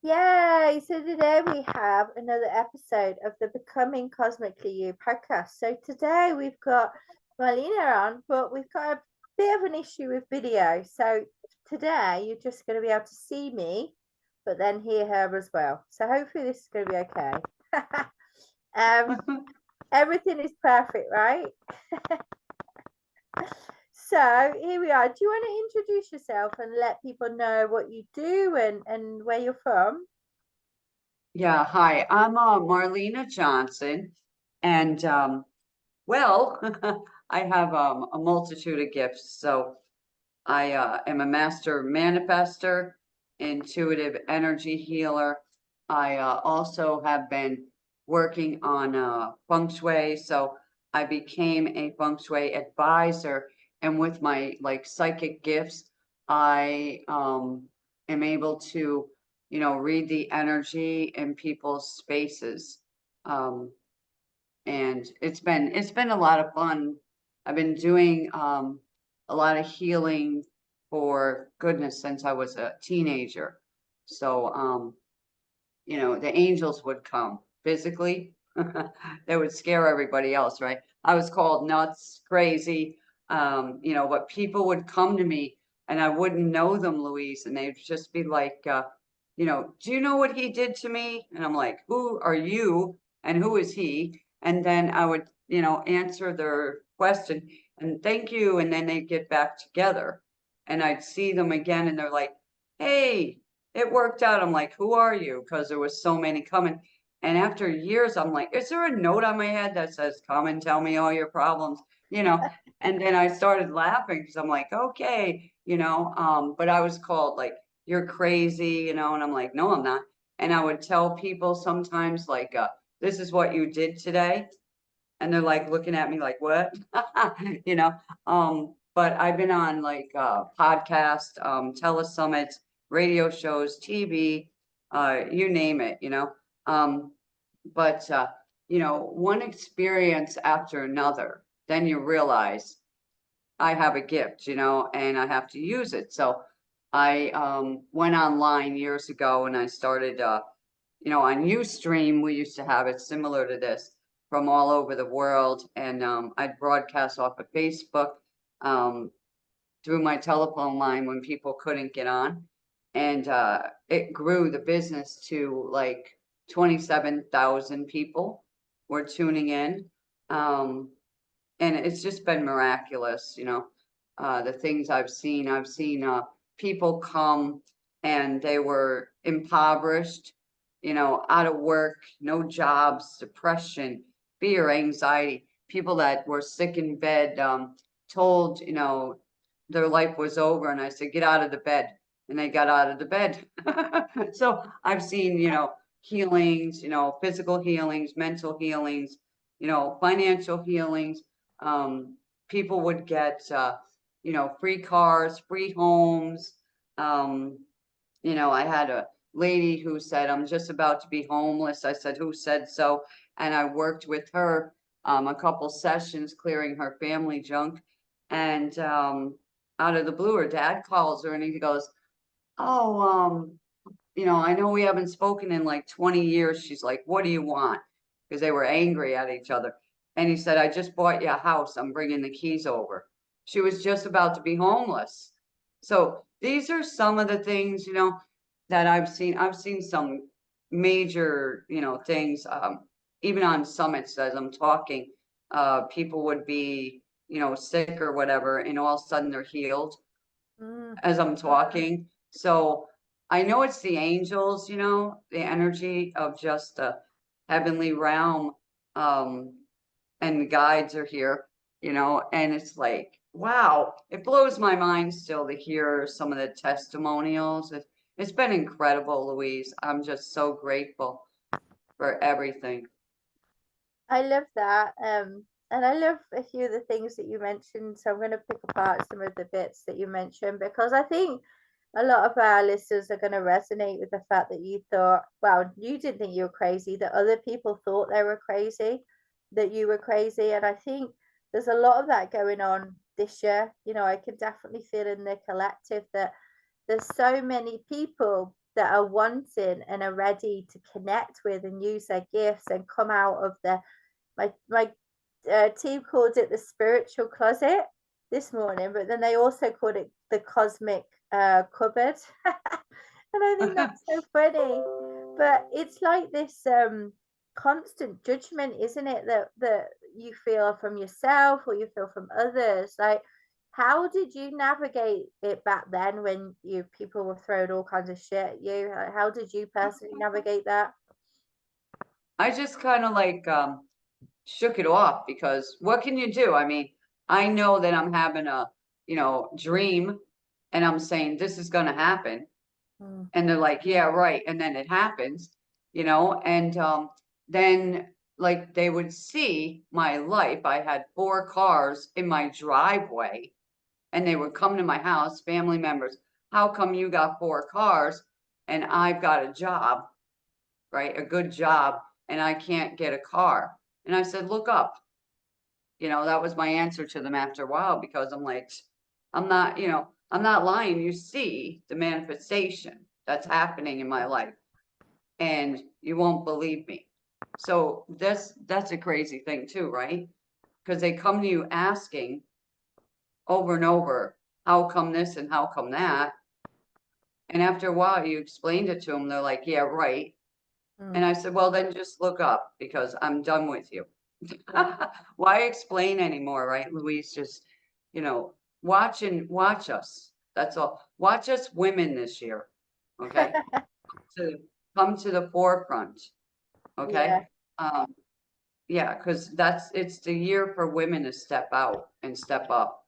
Yay! So today we have another episode of the Becoming Cosmically You podcast. So today we've got Marlena on, but we've got a bit of an issue with video. So today you're just going to be able to see me, but then hear her as well. So hopefully this is going to be okay. Everything is perfect, right? So here we are. Do you want to introduce yourself and let people know what you do and where you're from? Yeah, hi. I'm Marlena Johnson, and well, I have a multitude of gifts. So I am a master manifestor, intuitive energy healer. I also have been working on Feng Shui, so I became a Feng Shui advisor, and with my like psychic gifts, I am able to, read the energy in people's spaces. Um, and it's been a lot of fun. I've been doing a lot of healing for goodness since I was a teenager. So the angels would come physically. They would scare everybody else, right? I was called nuts, crazy, but people would come to me and I wouldn't know them, Louise, and they'd just be like, do you know what he did to me? And I'm like, who are you and who is he? And then I would, answer their question and thank you. And then they'd get back together and I'd see them again and they're like, hey, it worked out. I'm like, who are you? Because there was so many coming. And after years, I'm like, is there a note on my head that says, come and tell me all your problems? You know, and then I started laughing because I'm like, okay, but I was called like, you're crazy, and I'm like, no, I'm not. And I would tell people sometimes like, this is what you did today. And they're like looking at me like, what? you know, but I've been on like podcast, telesummits, radio shows, TV, you name it, Um, but one experience after another, then you realize I have a gift, and I have to use it. So I went online years ago and I started, on Ustream, we used to have it similar to this from all over the world. And I'd broadcast off of Facebook um, through my telephone line when people couldn't get on. And it grew the business to like 27,000 people were tuning in. Um, and it's just been miraculous, the things I've seen people come and they were impoverished, out of work, no jobs, depression, fear, anxiety, people that were sick in bed, told, their life was over. And I said, get out of the bed. And they got out of the bed. So I've seen, healings, physical healings, mental healings, financial healings. um, People would get, free cars, free homes. Um, I had a lady who said, I'm just about to be homeless. I said, who said so? And I worked with her a couple sessions clearing her family junk. And out of the blue, her dad calls her and he goes, oh, I know we haven't spoken in like 20 years. She's like, what do you want? Because they were angry at each other. And he said, I just bought you a house. I'm bringing the keys over. She was just about to be homeless. So these are some of the things, that I've seen. I've seen some major, things, even on summits as I'm talking, people would be, sick or whatever, and all of a sudden they're healed Mm. as I'm talking. So I know it's the angels, the energy of just the heavenly realm. Um, and the guides are here, and it's like, wow, it blows my mind still to hear some of the testimonials. It's been incredible, Louise. I'm just so grateful for everything. I love that. And I love a few of the things that you mentioned. So I'm going to pick apart some of the bits that you mentioned because I think a lot of our listeners are going to resonate with the fact that you thought, well, you didn't think you were crazy, that other people thought they were crazy, that you were crazy. And I think there's a lot of that going on this year. I can definitely feel in the collective that there's so many people that are wanting and are ready to connect with and use their gifts and come out of my team called it the spiritual closet this morning, but then they also called it the cosmic cupboard. And I think that's so funny. But it's like this constant judgment, isn't it, that you feel from yourself or you feel from others. Like, how did you navigate it back then when you people were throwing all kinds of shit at you? Like, how did you personally navigate that? I just kind of like shook it off, because what can you do? I mean, I know that I'm having a, dream, and I'm saying this is going to happen. Mm. And they're like, yeah, right. And then it happens, and then like they would see my life. I had 4 cars in my driveway, and they would come to my house, family members. How come you got 4 cars and I've got a job, right? A good job, and I can't get a car? And I said, look up. That was my answer to them after a while, because I'm like, I'm not lying. You see the manifestation that's happening in my life, and you won't believe me. So that's a crazy thing too, right? Because they come to you asking over and over, how come this and how come that? And after a while, you explained it to them. They're like, yeah, right. And Mm. I said, well, then just look up, because I'm done with you. Why explain anymore, right, Louise? Just, watch us. That's all. Watch us women this year, okay? To come to the forefront, okay? Yeah. Um, yeah, because it's the year for women to step out and step up.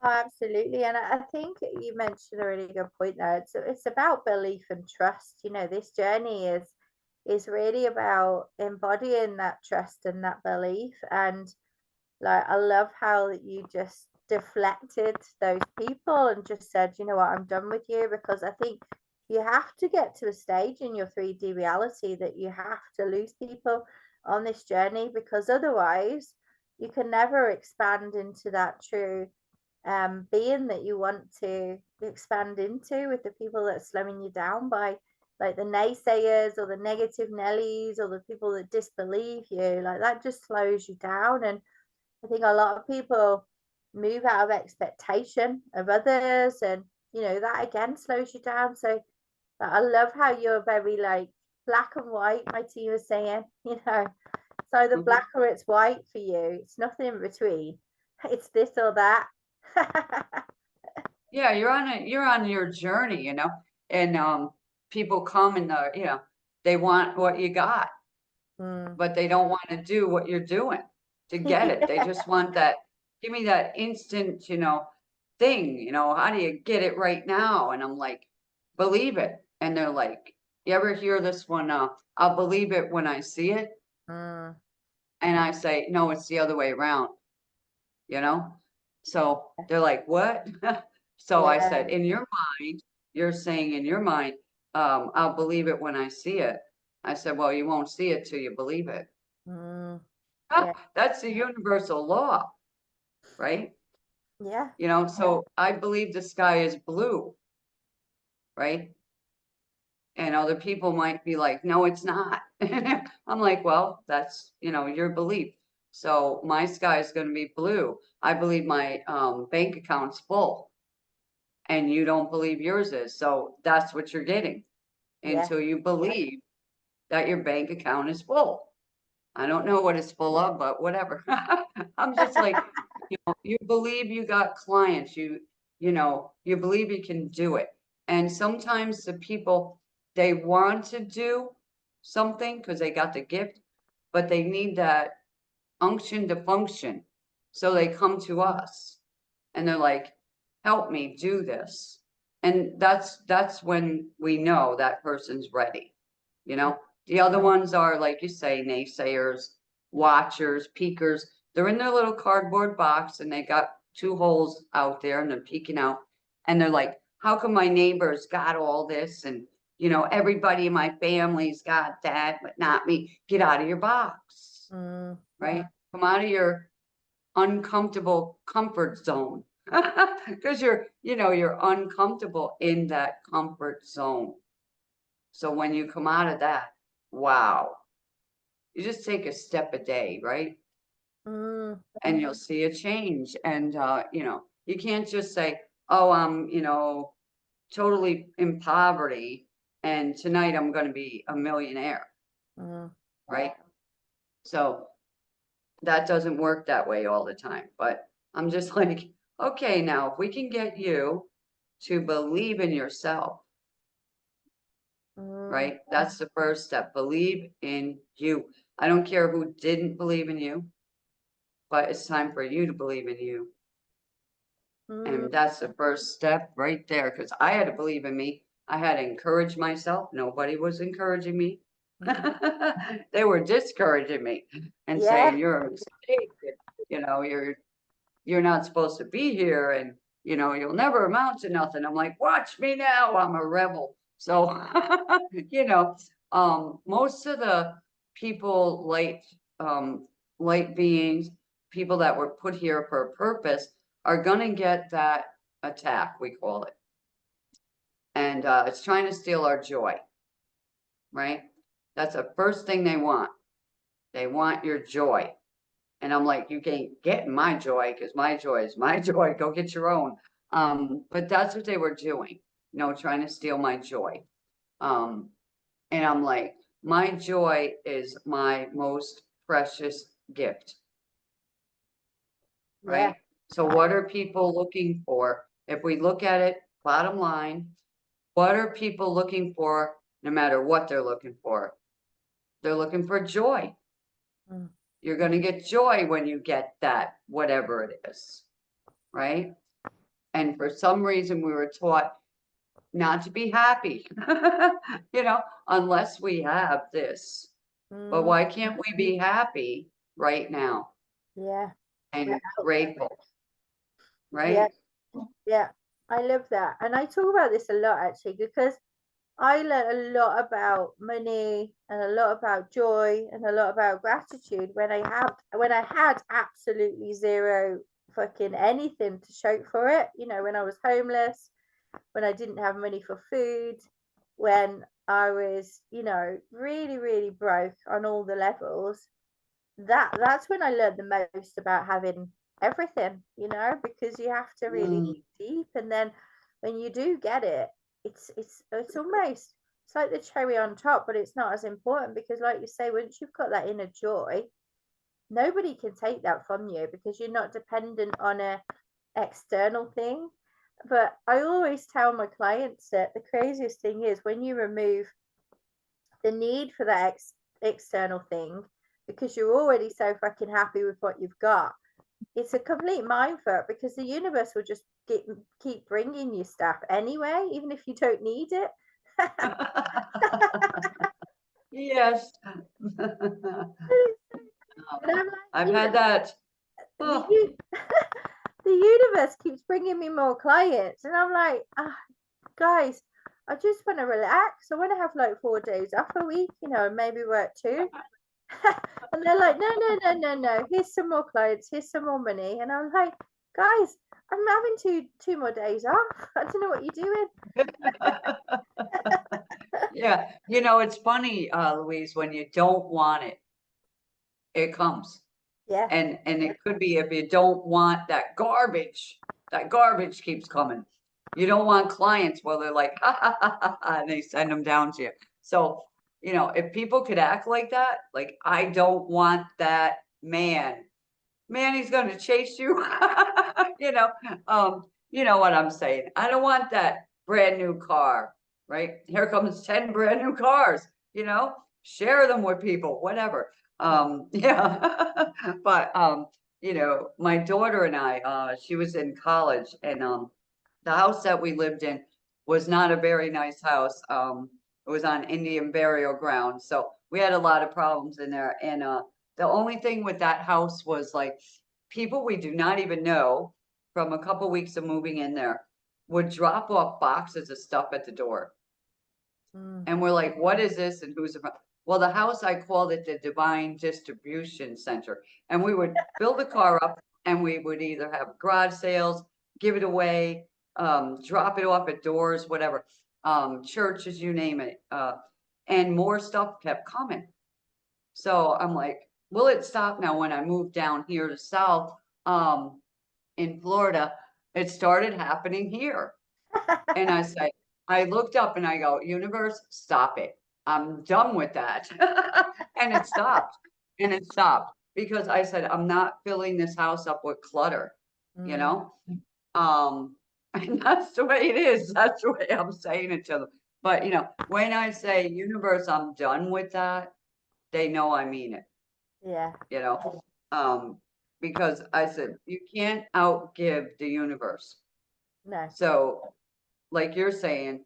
Oh, absolutely. And I think you mentioned a really good point there. It's about belief and trust. This journey is really about embodying that trust and that belief. And like, I love how you just deflected those people and just said, you know what, I'm done with you. Because I think you have to get to a stage in your 3D reality that you have to lose people on this journey, because otherwise you can never expand into that true being that you want to expand into, with the people that are slowing you down by like the naysayers or the negative Nellies or the people that disbelieve you. Like, that just slows you down. And I think a lot of people move out of expectation of others, and that again slows you down. So I love how you're very like black and white. My team was saying, it's either Mhm. black or it's white for you. It's nothing in between. It's this or that. Yeah, you're on your journey, and people come and they want what you got, Mm. but they don't want to do what you're doing to get it. They just want that, give me that instant, thing, how do you get it right now? And I'm like, believe it. And they're like, you ever hear this one? I'll believe it when I see it. Mm. And I say, no, it's the other way around, you know? So they're like, what? So I Yeah. said, in your mind, you're saying in your mind, I'll believe it when I see it. I said, well, you won't see it till you believe it. Mm. Yeah. That's the universal law, right? Yeah. So I believe the sky is blue, right? And other people might be like, no, it's not. I'm like, well, that's, your belief. So my sky is going to be blue. I believe my bank account's full, and you don't believe yours is. So that's what you're getting Yeah. until you believe that your bank account is full. I don't know what it's full of, but whatever. I'm just like, you believe you got clients, you believe you can do it. And sometimes the people, they want to do something because they got the gift, but they need that unction to function. So they come to us and they're like, help me do this. And that's when we know that person's ready, you know. The other ones are, like you say, naysayers, watchers, peekers. They're in their little cardboard box and they got 2 holes out there and they're peeking out. And they're like, how come my neighbors got all this? And, everybody in my family's got that, but not me. Get out of your box, Mm. right? Come out of your uncomfortable comfort zone. Because you're uncomfortable in that comfort zone. So when you come out of that, wow, you just take a step a day, right? Mm, And you'll see a change. And you can't just say, oh, I'm, totally in poverty and tonight I'm going to be a millionaire, mm, right? So that doesn't work that way all the time. But I'm just like, okay, now if we can get you to believe in yourself, mm, right? That's the first step. Believe in you. I don't care who didn't believe in you, but it's time for you to believe in you. mm. And that's the first step right there, because I had to believe in me. I had to encourage myself. Nobody was encouraging me. They were discouraging me and Yeah. saying, you're a mistake. You're not supposed to be here, and you'll never amount to nothing. I'm like, watch me now, I'm a rebel. So you know most of the people, light beings, people that were put here for a purpose, are gonna get that attack, we call it. And it's trying to steal our joy, right? That's the first thing they want. They want your joy. And I'm like, you can't get my joy, because my joy is my joy. Go get your own. But that's what they were doing, trying to steal my joy. Um, and I'm like, my joy is my most precious gift, Yeah. right? So what are people looking for? If we look at it, bottom line, what are people looking for, no matter what they're looking for? They're looking for joy. Mm. You're going to get joy when you get that, whatever it is, right? And for some reason, we were taught not to be happy, unless we have this. But Mm. why can't we be happy right now Yeah. and grateful, Yeah. right? Yeah. I love that. And I talk about this a lot actually because I learned a lot about money and a lot about joy and a lot about gratitude when I had absolutely zero fucking anything to show for it. When I was homeless, when I didn't have money for food, when I was, really, really broke on all the levels. That's when I learned the most about having everything, because you have to really Mm. dig deep, and then when you do get it, it's almost it's like the cherry on top, but it's not as important because, like you say, once you've got that inner joy, nobody can take that from you because you're not dependent on a external thing. But I always tell my clients that the craziest thing is when you remove the need for that external thing because you're already so fucking happy with what you've got. It's a complete mindfuck because the universe will just keep bringing you stuff anyway, even if you don't need it. Yes. And I'm like, I've had that. Oh. the, the universe keeps bringing me more clients, and I'm like, guys, I just want to relax. I want to have like 4 days off a week, and maybe work two. And they're like, no, no, no, no, no. Here's some more clothes. Here's some more money. And I'm like, guys, I'm having two more days off. I don't know what you're doing. Yeah, it's funny, Louise, when you don't want it, it comes. Yeah, And it could be, if you don't want that garbage keeps coming. You don't want clients, well, they're like, ha, ha, ha, ha, ha, and they send them down to you. So, if people could act like that, like, I don't want that man. Man, he's gonna chase you. You know, you know what I'm saying. I don't want that brand new car, right? Here comes 10 brand new cars, share them with people, whatever. Yeah. But my daughter and I, she was in college, and the house that we lived in was not a very nice house. It was on Indian burial ground. So we had a lot of problems in there. And the only thing with that house was, like, people we do not even know, from a couple weeks of moving in there, would drop off boxes of stuff at the door. mm, And we're like, what is this? And who's it from? Well, the house, I called it the Divine Distribution Center. And we would fill the car up, and we would either have garage sales, give it away, drop it off at doors, whatever, churches, you name it. And more stuff kept coming. So I'm like, will it stop now? When I moved down here to South, in Florida, it started happening here. And I said, I looked up and I go, universe, stop it. I'm done with that. And it stopped. And it stopped because I said, I'm not filling this house up with clutter, you Mm, know? And that's the way it is. That's the way I'm saying it to them. But when I say universe, I'm done with that, they know I mean it, yeah, you know? Because I said, you can't outgive the universe. no. So, like you're saying,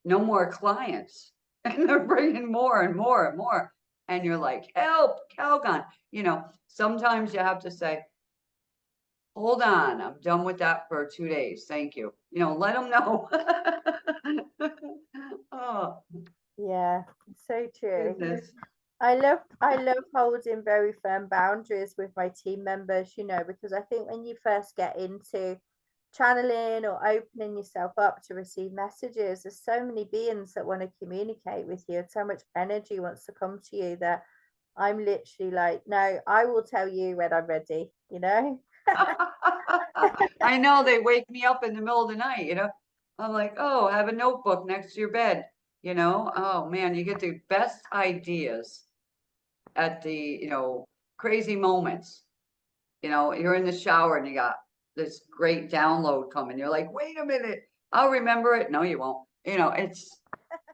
no more clients. And they're bringing more and more and more. And you're like, help, Calgon. Sometimes you have to say, hold on, I'm done with that for 2 days. Thank you. Let them know. Oh, Yeah, so true. goodness. I love holding very firm boundaries with my team members, because I think when you first get into channeling or opening yourself up to receive messages, there's so many beings that want to communicate with you, and so much energy wants to come to you that I'm literally like, no, I will tell you when I'm ready. I know they wake me up in the middle of the night. I'm like, oh, have a notebook next to your bed. Oh man, you get the best ideas at the crazy moments. You're in the shower and you got this great download coming. You're like, wait a minute, I'll remember it. No, you won't. It's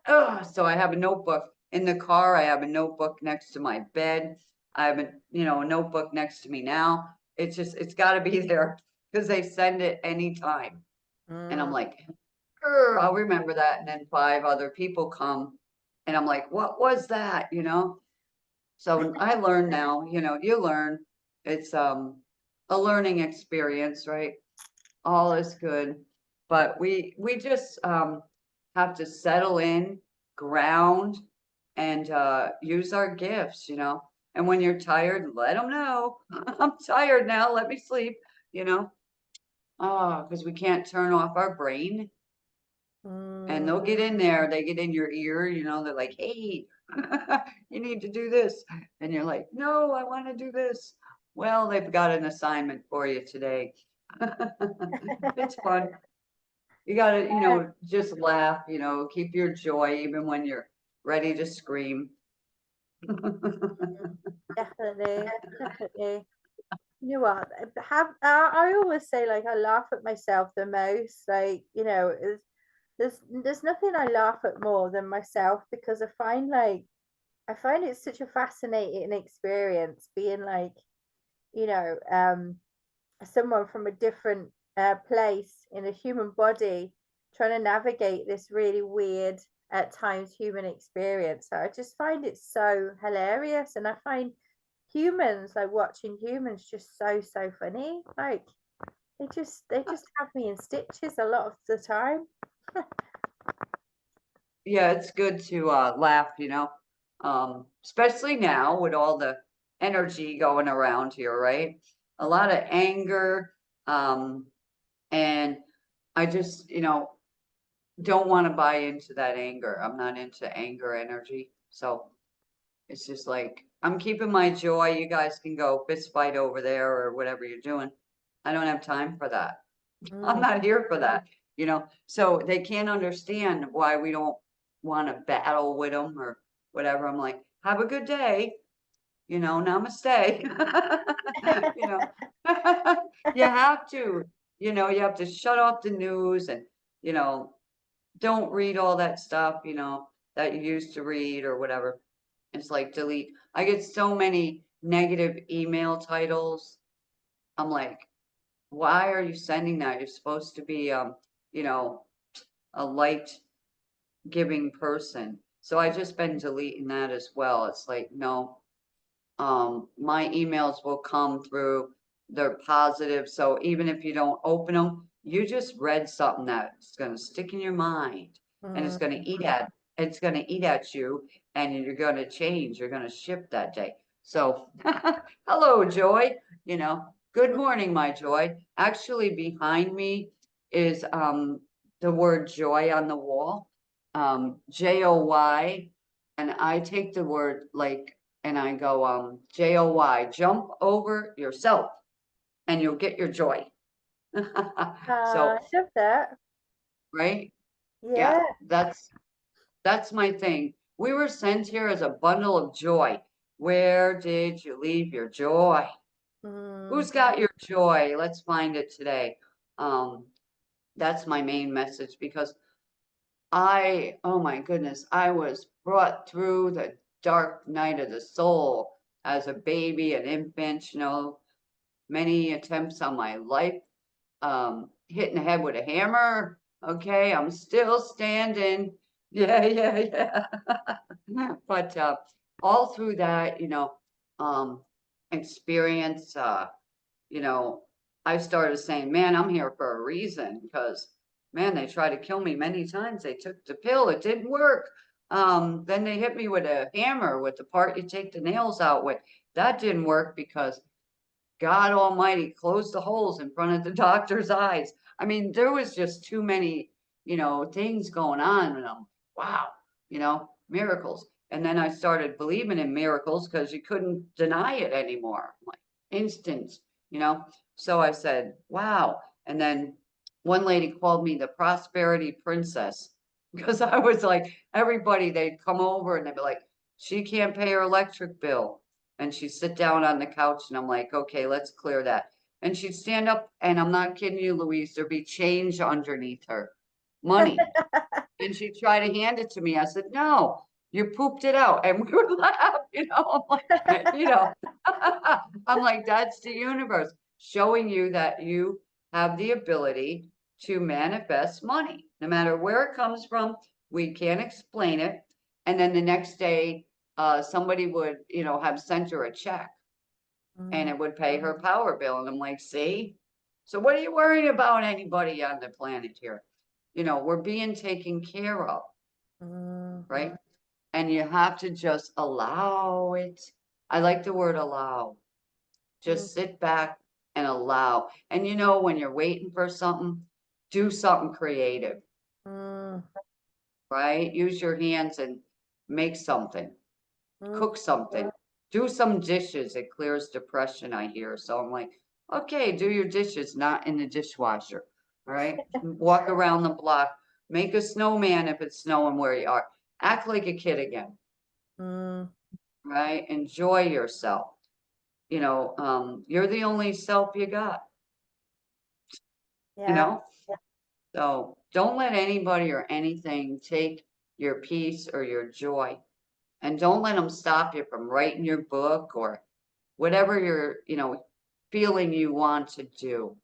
so I have a notebook in the car. I have a notebook next to my bed. I have a notebook next to me now. It's got to be there because they send it anytime. And I'm Mm. like, I'll remember that. And then 5 other people come and I'm like, what was that? So I learn now, you learn. It's a learning experience, right? All is good. But we just have to settle in, ground, and use our gifts. And when you're tired, let them know. I'm tired now, let me sleep, you know. Oh, because we can't turn off our brain. And Mm. they'll get in there, they get in your ear, they're like, hey, you need to do this. And you're like, no, I want to do this. Well, they've got an assignment for you today. It's fun. You gotta, just laugh, keep your joy even when you're ready to scream. Definitely, definitely. You know what? I always say, like, I laugh at myself the most. Like, there's nothing I laugh at more than myself, because I find it such a fascinating experience being like, you know, someone from a different place in a human body, trying to navigate this really weird, at times, human experience. So I just find it so hilarious, and I find humans, like watching humans, just so funny. Like, they just have me in stitches a lot of the time. Yeah, it's good to laugh, especially now with all the energy going around here, right? A lot of anger, and I just don't want to buy into that anger. I'm not into anger energy. So it's just like I'm keeping my joy. You guys can go fist fight over there or whatever you're doing. I don't have time for that. I'm Mm. not here for that. So they can't understand why we don't want to battle with them or whatever. I'm like, have a good day, namaste. You know, you have to, you have to shut off the news and, don't read all that stuff, that you used to read or whatever. It's like delete. I get so many negative email titles. I'm like, why are you sending that? You're supposed to be, you know, a light giving person. So I just been deleting that as well. It's like, no, my emails will come through. They're positive. So even if you don't open them, you just read something that's going to stick in your mind and Mm. it's going to eat at you and you're going to change. You're going to shift that day. So, hello, Joy. Good morning, my Joy. Actually, behind me is the word joy on the wall, Joy, and I take the word like, and I go Joy, jump over yourself, and you'll get your joy. So, I love that. right? Yeah, Yeah. that's my thing. We were sent here as a bundle of joy. Where did you leave your joy? Mm, Who's got your joy? Let's find it today. Um, that's my main message because oh my goodness, I was brought through the dark night of the soul as a baby, an infant, many attempts on my life, hitting the head with a hammer. Okay, I'm still standing. Yeah, yeah, yeah. But all through that, um, experience, you know, I started saying, man, I'm here for a reason because, man, they tried to kill me many times. They took the pill, it didn't work. Then they hit me with a hammer with the part you take the nails out with. That didn't work because God Almighty closed the holes in front of the doctor's eyes. I mean, there was just too many, things going on. And I'm, wow, miracles. And then I started believing in miracles because you couldn't deny it anymore. Like instant, you know. So I said, wow. And then one lady called me the prosperity princess because I was like, everybody, they'd come over and they'd be like, she can't pay her electric bill. And she'd sit down on the couch and I'm like, okay, let's clear that. And she'd stand up and I'm not kidding you, Louise, there'd be change underneath her, money. And she'd try to hand it to me. I said, no, you pooped it out. And we would laugh, I'm like, I'm like, that's the universe showing you that you have the ability to manifest money, no matter where it comes from. We can't explain it. And then the next day, somebody would, have sent her a check and mm, it would pay her power bill. And I'm like, see? So what are you worrying about anybody on the planet here? We're being taken care of, mm, right? And you have to just allow it. I like the word allow. mm, Just sit back and allow. And when you're waiting for something, do something creative, mm, right? Use your hands and make something, mm. cook something, do some dishes. It clears depression, I hear. So I'm like, okay, do your dishes, not in the dishwasher. All right. Walk around the block, make a snowman if it's snowing where you are. Act like a kid again, Mm, right? Enjoy yourself. You're the only self you got, you yeah. know? So don't let anybody or anything take your peace or your joy. And don't let them stop you from writing your book or whatever you're, feeling you want to do.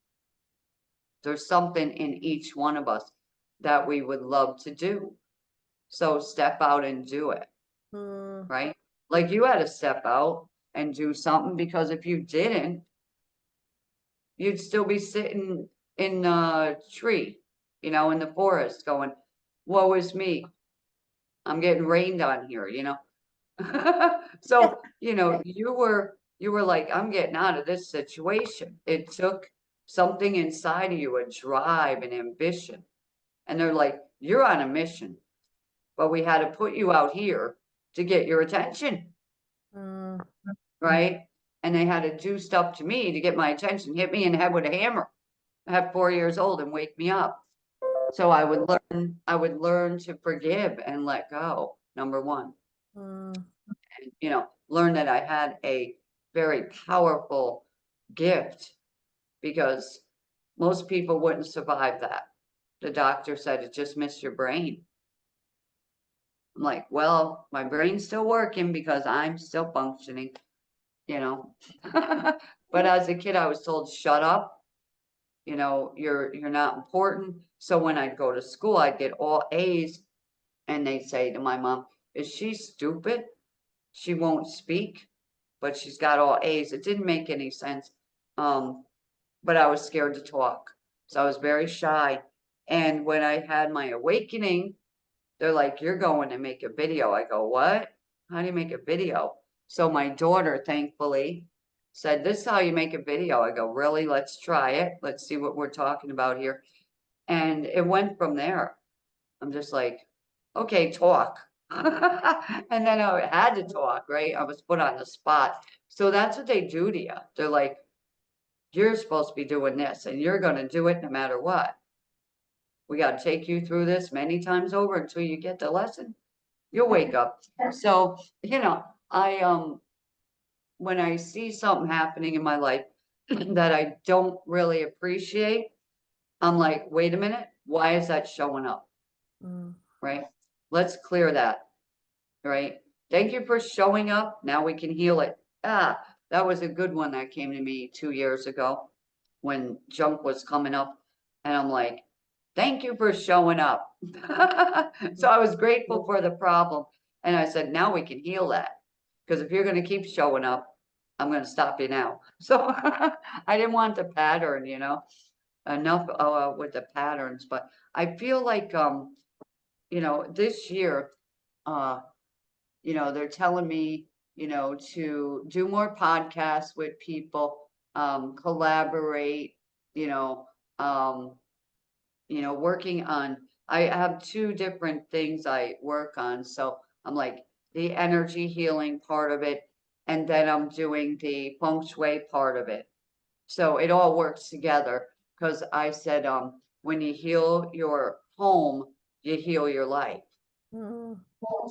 There's something in each one of us that we would love to do. So step out and do it, Mm, right? Like you had to step out and do something because if you didn't, you'd still be sitting in a tree, in the forest going, woe is me. I'm getting rained on here. So, you were like, I'm getting out of this situation. It took something inside of you, a drive, an ambition. And they're like, you're on a mission, but we had to put you out here to get your attention, mm. right? And they had to do stuff to me to get my attention, hit me in the head with a hammer at 4 years old and wake me up. So I would learn to forgive and let go, number one. Mm, Learn that I had a very powerful gift because most people wouldn't survive that. The doctor said it just missed your brain. I'm like, well, my brain's still working because I'm still functioning, you know. But as a kid, I was told, shut up, you're not important. So when I'd go to school, I'd get all A's, and they'd say to my mom, is she stupid? She won't speak, but she's got all A's. It didn't make any sense. But I was scared to talk. So I was very shy. And when I had my awakening, they're like, you're going to make a video. I go, what? How do you make a video? So my daughter, thankfully, said, this is how you make a video. I go, really? Let's try it. Let's see what we're talking about here. And it went from there. I'm just like, okay, talk. And then I had to talk, right? I was put on the spot. So that's what they do to you. They're like, you're supposed to be doing this and you're going to do it no matter what. We got to take you through this many times over until you get the lesson. You'll wake up. So, when I see something happening in my life that I don't really appreciate, I'm like, wait a minute, why is that showing up? Mm. Right? Let's clear that. Right? Thank you for showing up. Now we can heal it. Ah, that was a good one that came to me 2 years ago when junk was coming up. And I'm like, thank you for showing up. So I was grateful for the problem. And I said, now we can heal that. Because if you're going to keep showing up, I'm going to stop you now. So I didn't want the pattern, enough with the patterns. But I feel like, this year, uh, they're telling me, to do more podcasts with people, collaborate, you know, um, working on, I have two different things I work on. So I'm like the energy healing part of it, and then I'm doing the feng shui part of it. So it all works together because I said, when you heal your home, you heal your life. Mm.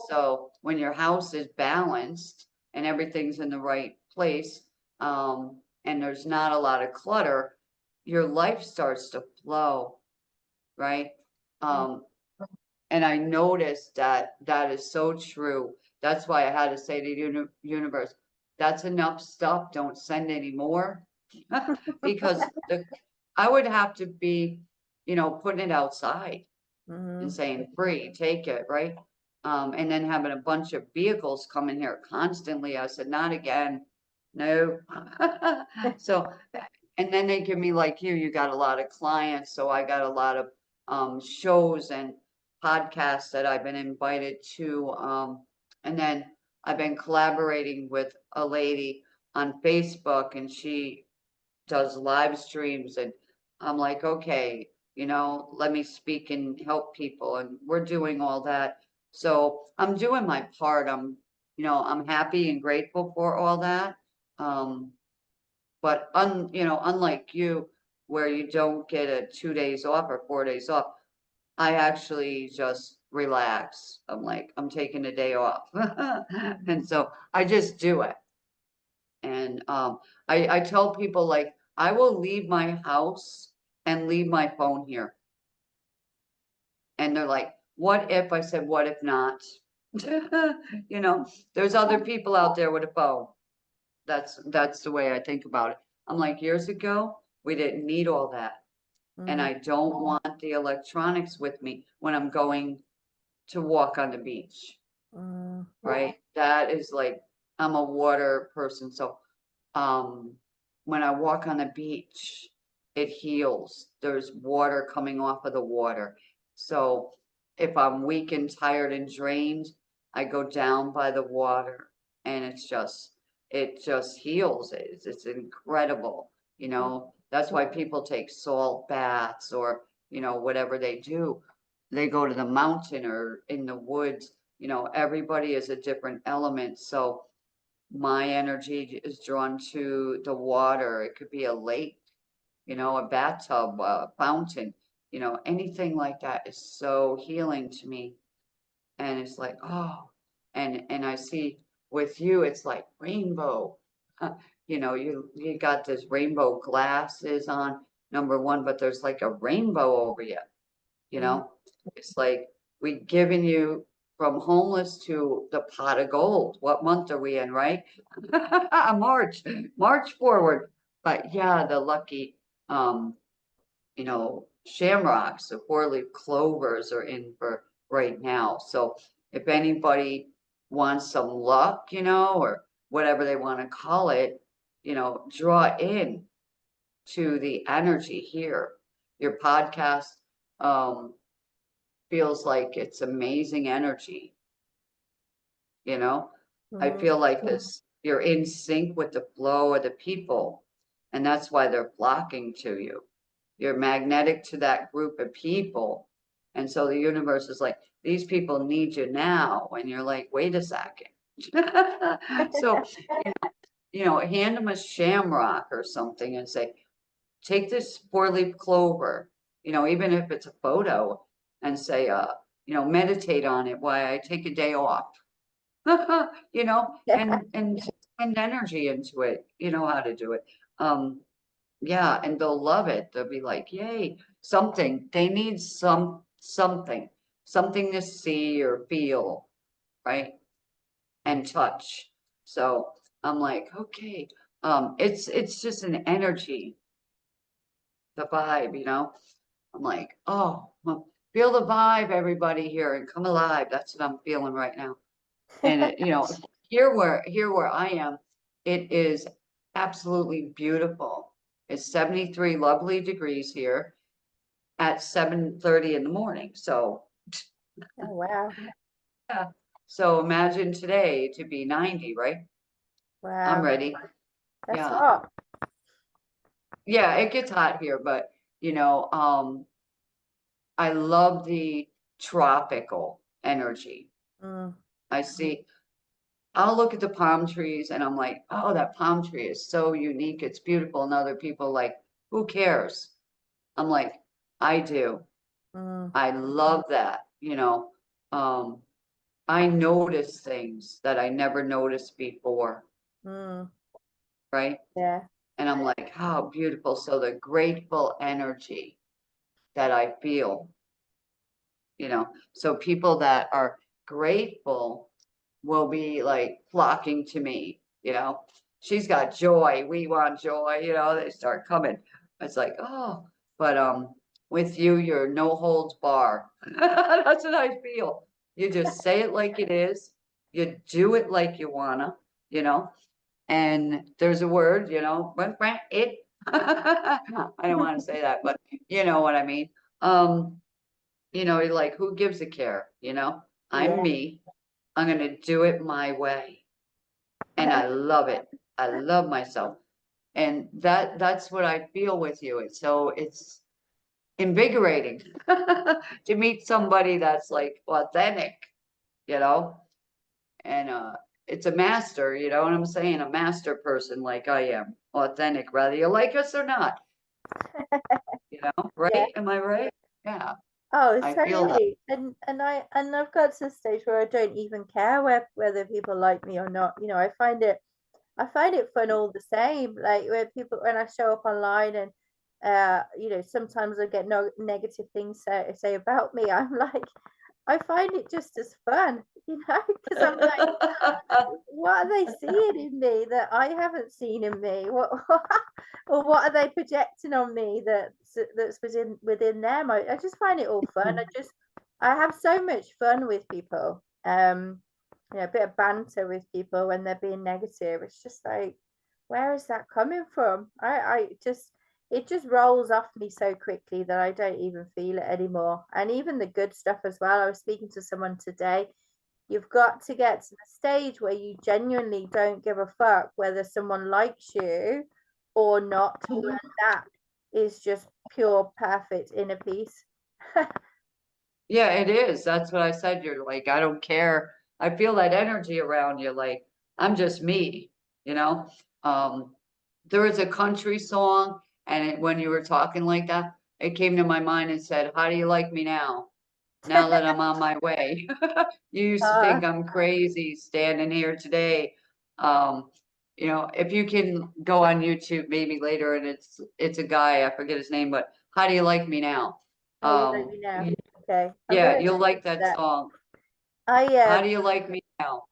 So when your house is balanced and everything's in the right place, and there's not a lot of clutter, your life starts to flow, right? Mm. Um, and I noticed that that is so true. That's why I had to say to the universe, that's enough stuff. Don't send any more. Because I would have to be, putting it outside and Mm. saying free, take it, right? And then having a bunch of vehicles come in here constantly. I said, not again. No. So, and then they give me like you got a lot of clients. So I got a lot of shows and podcasts that I've been invited to. And then I've been collaborating with a lady on Facebook, and she does live streams, and I'm like, okay, let me speak and help people, and we're doing all that. So I'm doing my part. I'm happy and grateful for all that. Um, but unlike you, where you don't get a 2 days off or 4 days off, I actually just relax. I'm like, I'm taking a day off. And so I just do it. And I tell people like I will leave my house and leave my phone here. And they're like, what if? I said, what if not? There's other people out there with a phone. That's the way I think about it. I'm like, years ago, we didn't need all that. And Mm. I don't want the electronics with me when I'm going to walk on the beach, Mm. right? That is like, I'm a water person. So um, when I walk on the beach, it heals. There's water coming off of the water. So if I'm weak and tired and drained, I go down by the water, and it just heals. It's incredible. That's why people take salt baths or, whatever they do. They go to the mountain or in the woods. Everybody is a different element. So my energy is drawn to the water. It could be a lake, a bathtub, a fountain, anything like that is so healing to me. And it's like, oh, and I see with you, it's like rainbow. You got this rainbow glasses on, number one, but there's like a rainbow over you, you Mm. know? It's like we given you from homeless to the pot of gold. What month are we in, right? March, March forward. But yeah, the lucky, shamrocks, the four-leaf clovers are in for right now. So if anybody wants some luck, or whatever they want to call it, draw in to the energy here. Your podcast, um, feels like it's amazing energy, you know? I Mm. feel like this, you're in sync with the flow of the people, and that's why they're flocking to you. you're magnetic to that group of people. And so the universe is like, these people need you now. And you're like, wait a second. So, hand them a shamrock or something and say, take this 4-leaf clover, even if it's a photo, and say, meditate on it while I take a day off, and spend energy into it. You know how to do it. Yeah, and they'll love it. They'll be like, yay, something. They need something to see or feel, right? And touch. So I'm like, okay, it's just an energy, the vibe. I'm like, oh, well, feel the vibe, everybody here, and come alive. That's what I'm feeling right now. And here where I am, it is absolutely beautiful. It's 73 lovely degrees here at 7:30 in the morning. So Oh, wow. yeah. So imagine today to be 90, right? I'm Wow. ready. That's Yeah. hot. Yeah, it gets hot here, but I love the tropical energy. Mm, I see, I'll look at the palm trees and I'm like, oh, that palm tree is so unique. It's beautiful. And other people like, who cares? I'm like, I do. mm, I love that. Um, I notice things that I never noticed before, mm. right? Yeah. And I'm like, how beautiful. So the grateful energy that I feel, so people that are grateful will be like flocking to me. She's got joy. We want joy. They start coming. It's like, oh, but with you, you're no holds bar. That's what I feel. You just say it like it is. You do it like you wanna, you know. And there's a word, it. I don't want to say that, but you know what I mean. Um, you're like, who gives a care? I'm Yeah. me. I'm going to do it my way. And I love it. I love myself. And that's what I feel with you. It's invigorating to meet somebody that's like authentic, you know, and it's a master, you know what I'm saying? A master person like I am, authentic, whether you like us or not, Yeah. right? Am I right? Yeah, Oh, I feel that. totally. And I've got to the stage where I don't even care whether people like me or not. I find it fun all the same. Like when I show up online and sometimes I get no negative things say about me. I'm like, I find it just as fun, because I'm like, what are they seeing in me that I haven't seen in me? What or what are they projecting on me that's within them? I just find it all fun. I have so much fun with people. A bit of banter with people when they're being negative. It's just like, where is that coming from? I just it just rolls off me so quickly that I don't even feel it anymore. And even the good stuff as well. I was speaking to someone today. You've got to get to the stage where you genuinely don't give a fuck whether someone likes you or not. And that is just pure, perfect inner peace. Yeah, it is. That's what I said. You're like, I don't care. I feel that energy around you. Like, I'm just me, you know? Um, there was a country song, and when you were talking like that, it came to my mind and said, how do you like me now? Now that I'm on my way. You used to uh, think I'm crazy standing here today. If you can go on YouTube maybe later, and it's a guy, I forget his name, but how do you like me now? how you let Um, me know. Okay, I'm yeah, gonna you'll listen like to that that. song. I How do you like me now?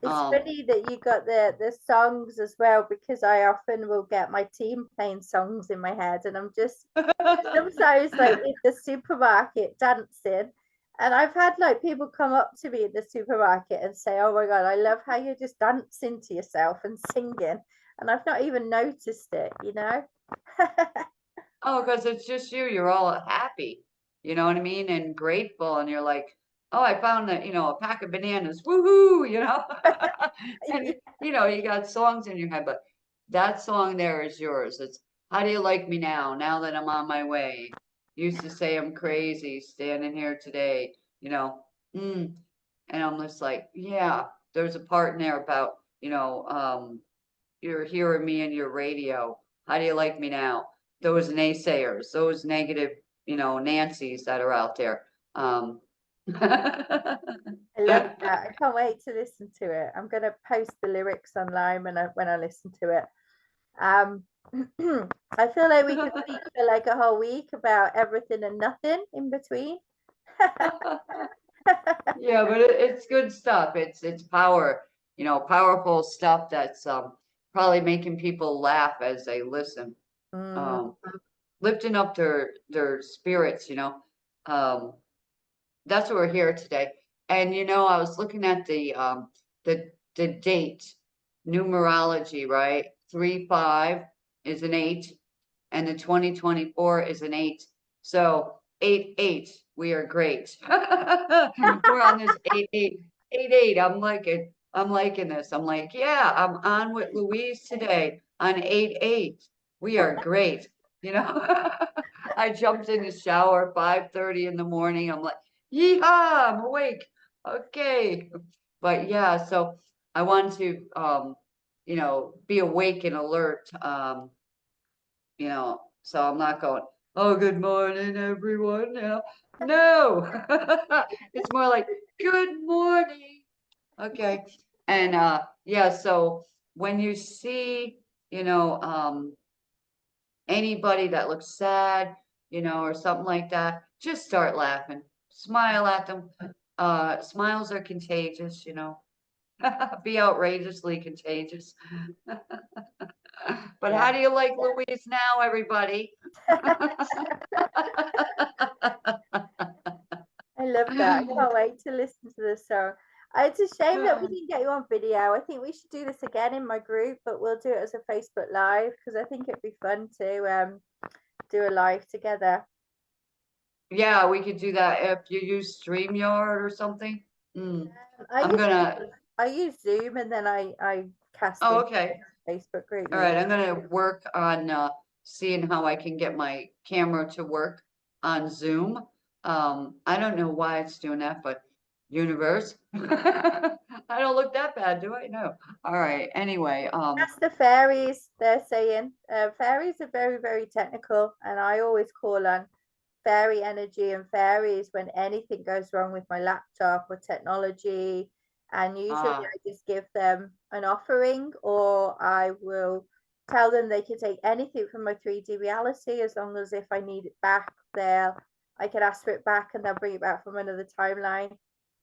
It's Um, funny that you got the songs as well, because I often will get my team playing songs in my head, and I'm just sometimes like in the supermarket dancing. And I've had like people come up to me in the supermarket and say, "Oh my God, I love how you're just dancing to yourself and singing." And I've not even noticed it. oh, because it's just you. You're all happy. You know what I mean? And grateful. And you're like, oh, I found a pack of bananas. Woohoo. And you got songs in your head, but that song there is yours. how do you like me now that I'm on my way? Used to say I'm crazy standing here today, you know. Mm. And I'm just like, yeah, there's a part in there about, you're hearing me in your radio. How do you like me now? Those naysayers, those negative, Nancy's that are out there. I love that. I can't wait to listen to it. I'm gonna post the lyrics online when I listen to it. Um, I feel like we could speak for like a whole week about everything and nothing in between. Yeah, but it's good stuff. It's powerful stuff that's probably making people laugh as they listen. Mm, Um, Lifting up their spirits, Um, that's what we're here today. And I was looking at the date, numerology, right? 3-5 is an 8, and the 2024 is an 8. So 8-8, we are great. We're on this 8-8. 8-8. I'm liking this. I'm like, yeah, I'm on with Louise today on 8-8. We are great. I jumped in the shower 5:30 in the morning. I'm like, yeehaw, I'm awake. Okay. But yeah, so I want to be awake and alert. So I'm not going, oh, good morning, everyone. No. It's more like, good morning. Okay. And yeah, so when you see, you know, um, anybody that looks sad, or something like that, just start laughing. Smile at them. Smiles are contagious. Be outrageously contagious. But yeah. how do you like Louise now, everybody? I love that. I can't wait to listen to this song. It's a shame that we didn't get you on video. I think we should do this again in my group, but we'll do it as a Facebook Live because I think it'd be fun to do a live together. Yeah, we could do that if you use StreamYard or something. Mm. I I'm use gonna, I use Zoom and then I cast oh, in okay. Facebook group. All right, I'm gonna work on seeing how I can get my camera to work on Zoom. I don't know why it's doing that, but universe. I don't look that bad, do I? No. All right. Anyway, Ask the fairies, they're saying. Fairies are very, very technical, and I always call on fairy energy and fairies when anything goes wrong with my laptop or technology. And usually ah, I just give them an offering, or I will tell them they can take anything from my 3D reality as long as if I need it back, I can ask for it back and they'll bring it back from another timeline.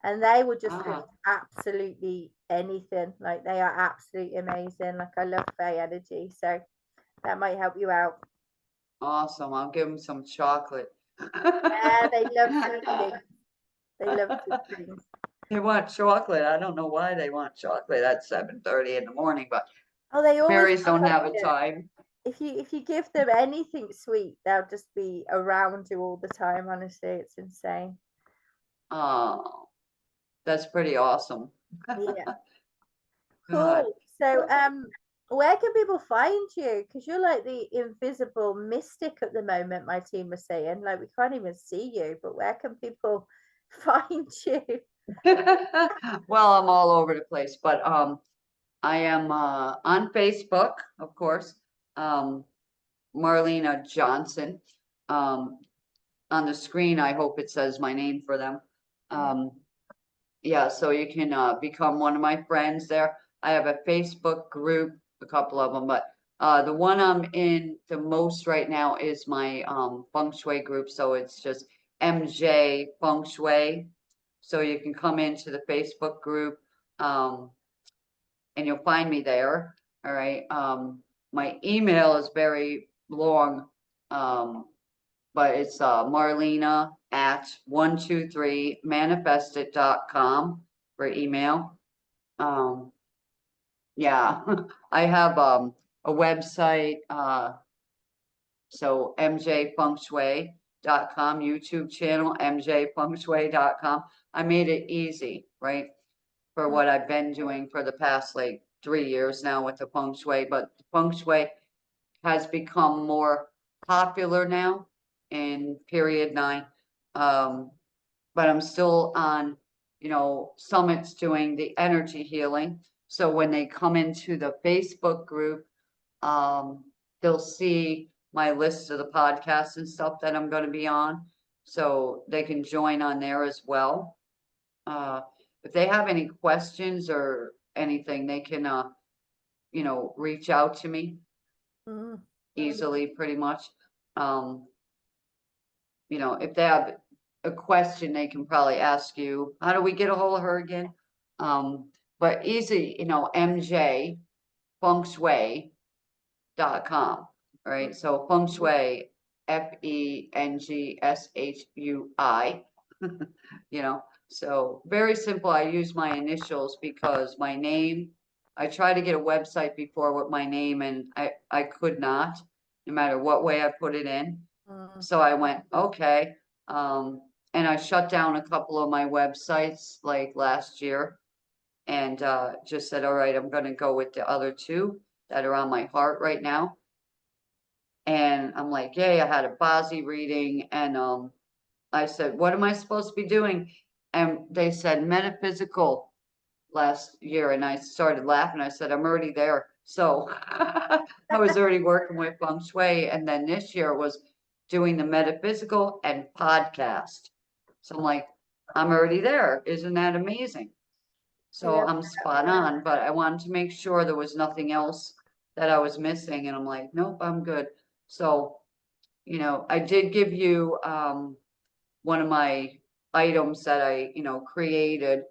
And they will just release ah, absolutely anything. Like they are absolutely amazing. Like I love Fae energy. So that might help you out. awesome. I'll give them some chocolate. Yeah, they love sweet things. They love sweet things. They want chocolate. I don't know why they want chocolate at 7:30 in the morning, but Oh, they always fairies don't want have a it. time. If you give them anything sweet, they'll just be around you all the time. Honestly, it's insane. Oh, that's pretty awesome. Yeah, God. cool. So, where can people find you? Because you're like the invisible mystic at the moment. My team was saying, like, we can't even see you, but where can people find you? Well, I'm all over the place, but I am on Facebook, of course. Um, Marlena Johnson. Um, on the screen, I hope it says my name for them. Um, yeah, so you can become one of my friends there. I have a Facebook group, a couple of them, but the one I'm in the most right now is my Feng Shui group. So it's just MJ Feng Shui. So you can come into the Facebook group and you'll find me there. All right. My email is very long, but it's Marlena at 123manifestit.com for email. Yeah, I have a website, so mjfengshui.com, YouTube channel, mjfengshui.com. I made it easy, right? For what I've been doing for the past like 3 years now with the feng shui, but the feng shui has become more popular now in period 9. But I'm still on, summits doing the energy healing. So when they come into the Facebook group, they'll see my list of the podcasts and stuff that I'm going to be on. So they can join on there as well. If they have any questions or anything, they can, reach out to me easily, pretty much. If they have a question, they can probably ask you, how do we get a hold of her again? But easy, MJ Feng Shui.com, right? So Feng Shui, FENGSHUI, so very simple. I use my initials because my name, I tried to get a website before with my name and I could not, no matter what way I put it in. So I went, okay. And I shut down a couple of my websites like last year and just said, all right, I'm going to go with the other 2 that are on my heart right now. And I'm like, yay, I had a Bazi reading. And I said, what am I supposed to be doing? And they said metaphysical last year. And I started laughing. I said, I'm already there. So I was already working with Feng Shui. And then this year was doing the metaphysical and podcast. So I'm like, I'm already there. Isn't that amazing? So I'm spot on, but I wanted to make sure there was nothing else that I was missing. And I'm like, nope, I'm good. So, I did give you one of my items that I, created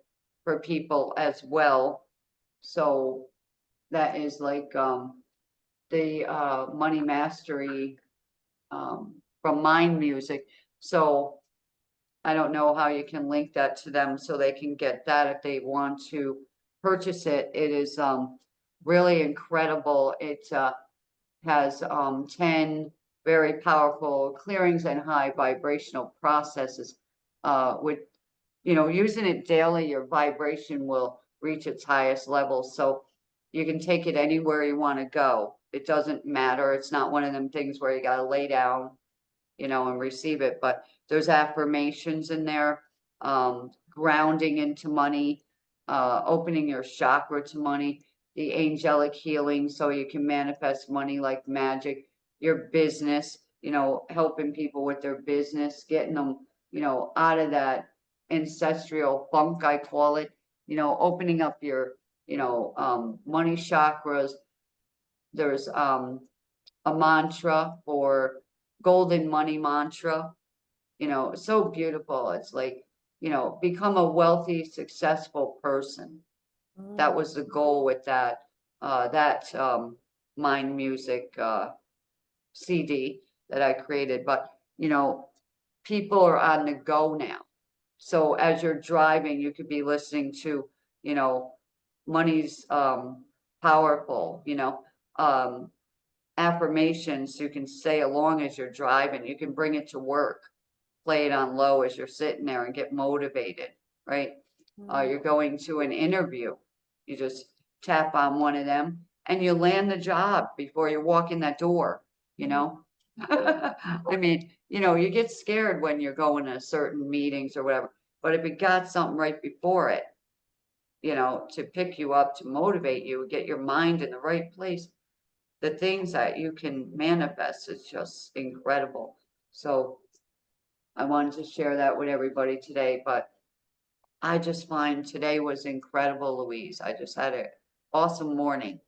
for people as well. So that is like the money mastery from Mind Music. So I don't know how you can link that to them so they can get that if they want to purchase it. It is really incredible. It has 10 very powerful clearings and high vibrational processes. With using it daily, your vibration will reach its highest level. So you can take it anywhere you want to go. It doesn't matter. It's not one of them things where you got to lay down, and receive it. But there's affirmations in there, grounding into money, opening your chakra to money, the angelic healing so you can manifest money like magic, your business, helping people with their business, getting them, out of that ancestral funk, I call it, opening up your, money chakras. There's a mantra for golden money mantra, so beautiful. It's like, become a wealthy, successful person. That was the goal with that, Mind Music CD that I created. But, people are on the go now. So as you're driving, you could be listening to, money's powerful, affirmations you can say along as you're driving. You can bring it to work, play it on low as you're sitting there and get motivated, right? You're going to an interview, you just tap on one of them and you land the job before you walk in that door, I mean, you get scared when you're going to certain meetings or whatever, but if you got something right before it, to pick you up, to motivate you, get your mind in the right place, the things that you can manifest is just incredible. So I wanted to share that with everybody today, but I just find today was incredible, Louise. I just had an awesome morning.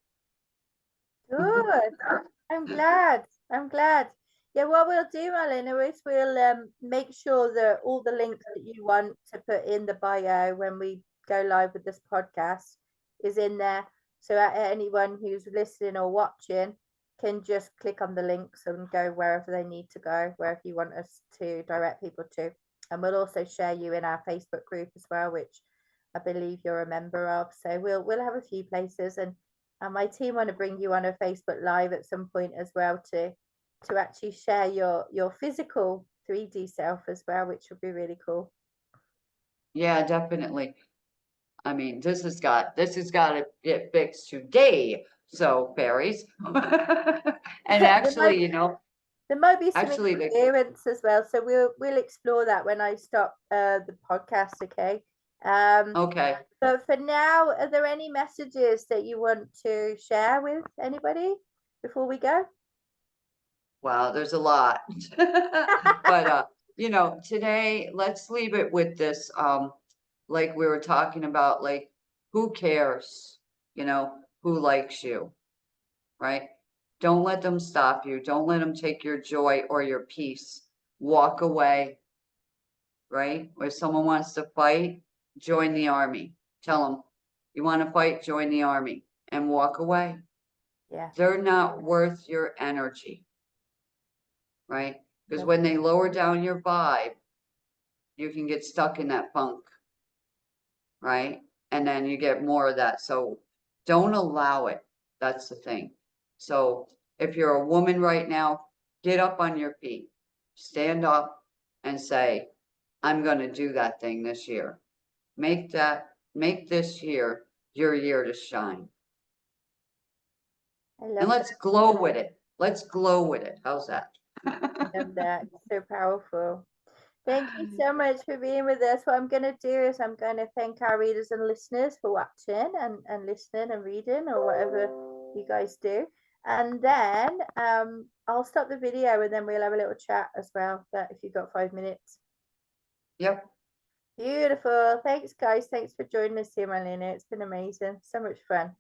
Good. I'm glad. I'm glad. Yeah, what we'll do, Marlenea, is we'll make sure that all the links that you want to put in the bio when we go live with this podcast is in there. So anyone who's listening or watching can just click on the links and go wherever they need to go, wherever you want us to direct people to. And we'll also share you in our Facebook group as well, which I believe you're a member of. So we'll have a few places, and my team want to bring you on a Facebook Live at some point as well to actually share your physical 3D self as well, which would be really cool. Yeah, definitely. I mean, this has got to get fixed today. So fairies. And there actually, might, you know, there might be some actually the interference as well, so we'll explore that when I stop the podcast. Okay. okay. But for now, are there any messages that you want to share with anybody before we go? Wow, there's a lot. But you know, today let's leave it with this. Like we were talking about, like, who cares? You know, who likes you, right? Don't let them stop you. Don't let them take your joy or your peace. Walk away, right? If someone wants to fight, join the army. Tell them, you want to fight, join the army and walk away. Yeah. They're not worth your energy, right? Because Love when they lower down your vibe, you can get stuck in that funk, right? And then you get more of that. So don't allow it. That's the thing. So if you're a woman right now, get up on your feet, stand up and say, I'm going to do that thing this year. Make this year your year to shine. I And love let's glow with it. Let's glow with it. How's that? that. I love that. So powerful. Thank you so much for being with us. What I'm going to do is I'm going to thank our readers and listeners for watching and listening and reading or whatever you guys do. And then I'll stop the video and then we'll have a little chat as well. But if you've got 5 minutes. Yep. Beautiful. Thanks, guys. Thanks for joining us here, Marlena. It's been amazing. So much fun.